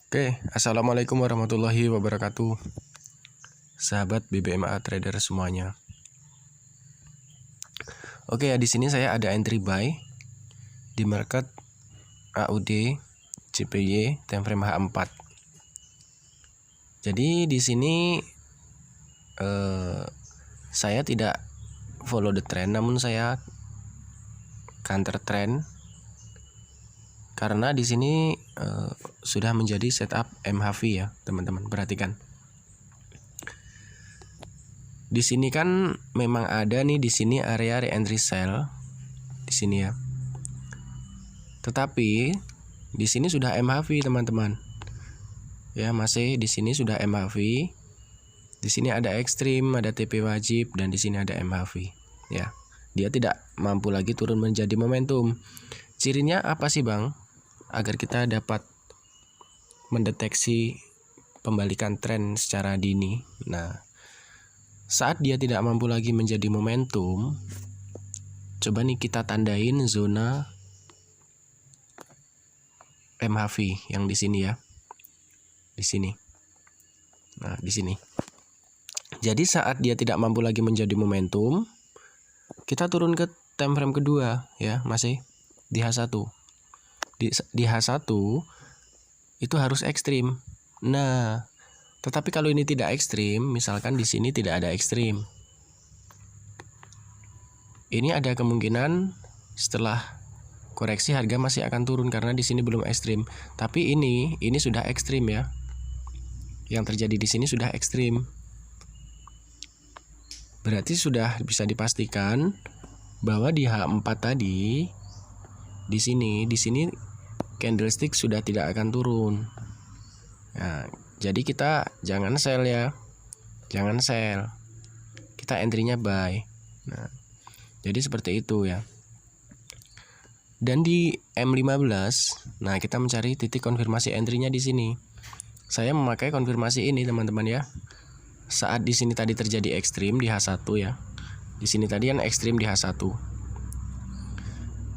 Oke, assalamualaikum warahmatullahi wabarakatuh, sahabat BBMA trader semuanya. Oke, di sini saya ada entry buy di market AUD, CPY, time frame H4. Jadi di sini saya tidak follow the trend, namun saya counter trend. Karena di sini sudah menjadi setup MHV ya, teman-teman. Perhatikan. Di sini kan memang ada nih di sini area re-entry sell di sini ya. Tetapi di sini sudah MHV, teman-teman. Ya, masih di sini sudah MHV. Di sini ada ekstrim, ada TP wajib, dan di sini ada MHV. Ya, dia tidak mampu lagi turun menjadi momentum. Cirinya apa sih, Bang? Agar kita dapat mendeteksi pembalikan tren secara dini. Nah, saat dia tidak mampu lagi menjadi momentum, coba nih kita tandain zona MHV yang di sini ya. Di sini. Nah, di sini. Jadi saat dia tidak mampu lagi menjadi momentum, kita turun ke time frame kedua ya, masih di H1. Di H1 itu harus ekstrim. Nah, tetapi kalau ini tidak ekstrim, misalkan di sini tidak ada ekstrim, ini ada kemungkinan setelah koreksi harga masih akan turun karena di sini belum ekstrim. Tapi ini sudah ekstrim ya. Yang terjadi di sini sudah ekstrim. Berarti sudah bisa dipastikan bahwa di H4 tadi di sini candlestick sudah tidak akan turun. Nah, jadi kita jangan sell ya. Jangan sell. Kita entry-nya buy. Nah, jadi seperti itu ya. Dan di M15, nah kita mencari titik konfirmasi entry-nya di sini. Saya memakai konfirmasi ini, teman-teman ya. Saat di sini tadi terjadi ekstrim di H1 ya. Di sini tadi kan ekstrim di H1.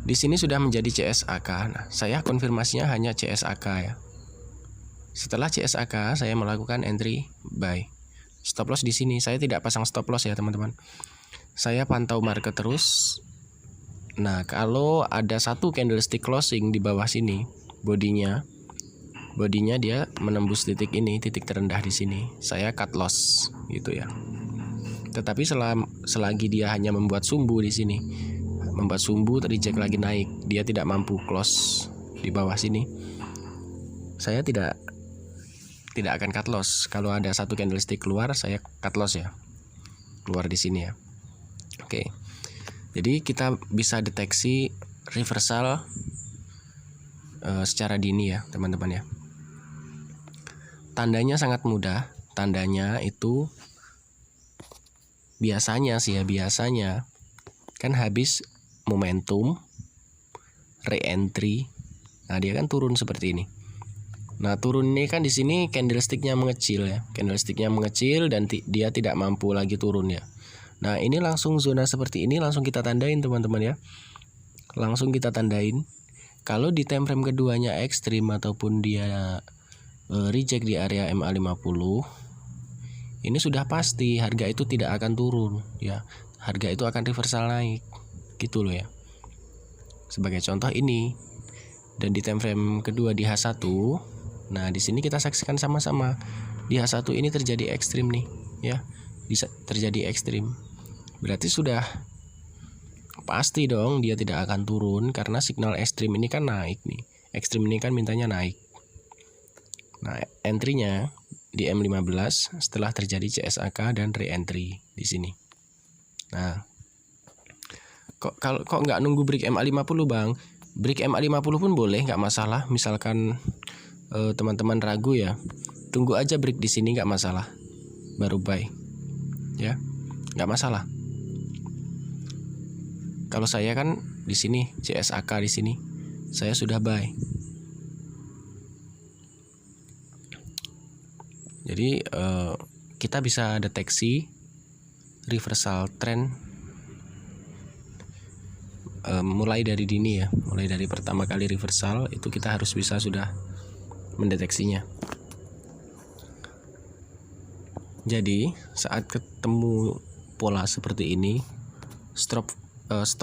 Di sini sudah menjadi CSAK. Nah, saya konfirmasinya hanya CSAK ya. Setelah CSAK, saya melakukan entry buy. Stop loss di sini. Saya tidak pasang stop loss ya, teman-teman. Saya pantau market terus. Nah, kalau ada satu candlestick closing di bawah sini, bodinya dia menembus titik ini, titik terendah di sini, saya cut loss gitu ya. Tetapi selagi dia hanya membuat sumbu di sini, membuat sumbu reject lagi naik, dia tidak mampu close di bawah sini, saya tidak akan cut loss. Kalau ada satu candlestick keluar, saya cut loss ya, keluar di sini ya. Oke, jadi kita bisa deteksi reversal secara dini ya, teman-teman ya. Tandanya sangat mudah. Tandanya itu biasanya kan habis momentum re-entry. Nah, dia kan turun seperti ini. Nah, turun ini kan di sini candlesticknya mengecil ya. Candlesticknya mengecil dan dia tidak mampu lagi turun ya. Nah, ini langsung zona seperti ini langsung kita tandain, teman-teman ya. Langsung kita tandain. Kalau di time frame keduanya ekstrim ataupun dia reject di area MA50, ini sudah pasti harga itu tidak akan turun ya. Harga itu akan reversal naik. Gitu loh ya. Sebagai contoh ini. Dan di time frame kedua di H1, nah di sini kita saksikan sama-sama. Di H1 ini terjadi ekstrim nih ya. Bisa terjadi ekstrim. Berarti sudah pasti dong dia tidak akan turun karena signal ekstrim ini kan naik nih. Ekstrim ini kan mintanya naik. Nah, entry-nya di M15 setelah terjadi CSAK dan re-entry di sini. Nah, kok nggak nunggu break MA50, Bang? Break MA50 pun boleh, nggak masalah. Misalkan teman-teman ragu ya, tunggu aja break di sini, nggak masalah. Baru buy, ya, nggak masalah. Kalau saya kan di sini CSAK di sini, saya sudah buy. Jadi kita bisa deteksi reversal trend mulai dari dini ya, mulai dari pertama kali reversal itu kita harus bisa sudah mendeteksinya. Jadi saat ketemu pola seperti ini, stop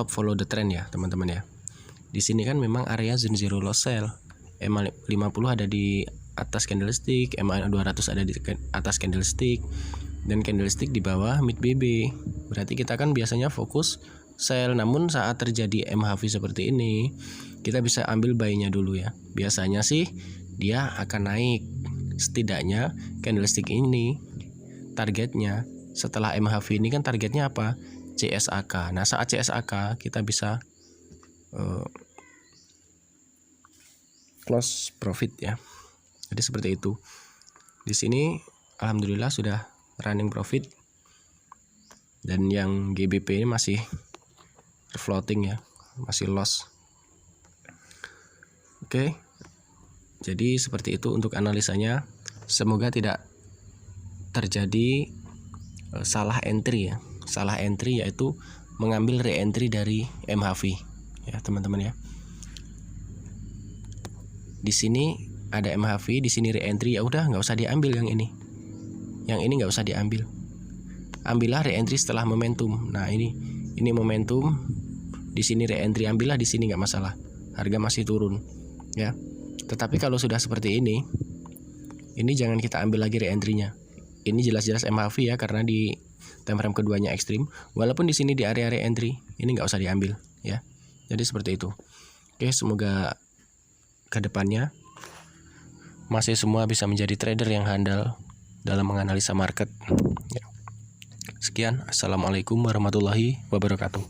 follow the trend ya teman-teman ya. Di sini kan memang area zone zero loss sell. MA50 ada di atas candlestick, MA200 ada di atas candlestick, dan candlestick di bawah mid BB. Berarti kita kan biasanya fokus sell, namun saat terjadi MHV seperti ini, kita bisa ambil buy-nya dulu ya. Biasanya sih dia akan naik. Setidaknya candlestick ini targetnya setelah MHV ini kan targetnya apa? CSAK. Nah, saat CSAK kita bisa close profit ya. Jadi seperti itu. Di sini alhamdulillah sudah running profit. Dan yang GBP ini masih floating ya, masih loss. Oke. Jadi seperti itu untuk analisanya. Semoga tidak terjadi salah entry ya. Salah entry yaitu mengambil re-entry dari MHV ya teman-teman ya. Di sini ada MHV, di sini re-entry, ya udah nggak usah diambil yang ini. Yang ini nggak usah diambil. Ambillah re-entry setelah momentum. Nah ini momentum. Di sini re-entry, ambillah di sini nggak masalah. Harga masih turun ya. Tetapi kalau sudah seperti ini jangan kita ambil lagi re-entry-nya. Ini jelas-jelas MHV ya, karena di time frame keduanya ekstrim. Walaupun di sini di area re-entry, ini nggak usah diambil ya. Jadi seperti itu. Oke, semoga kedepannya masih semua bisa menjadi trader yang handal dalam menganalisa market. Ya. Sekian, assalamualaikum warahmatullahi wabarakatuh.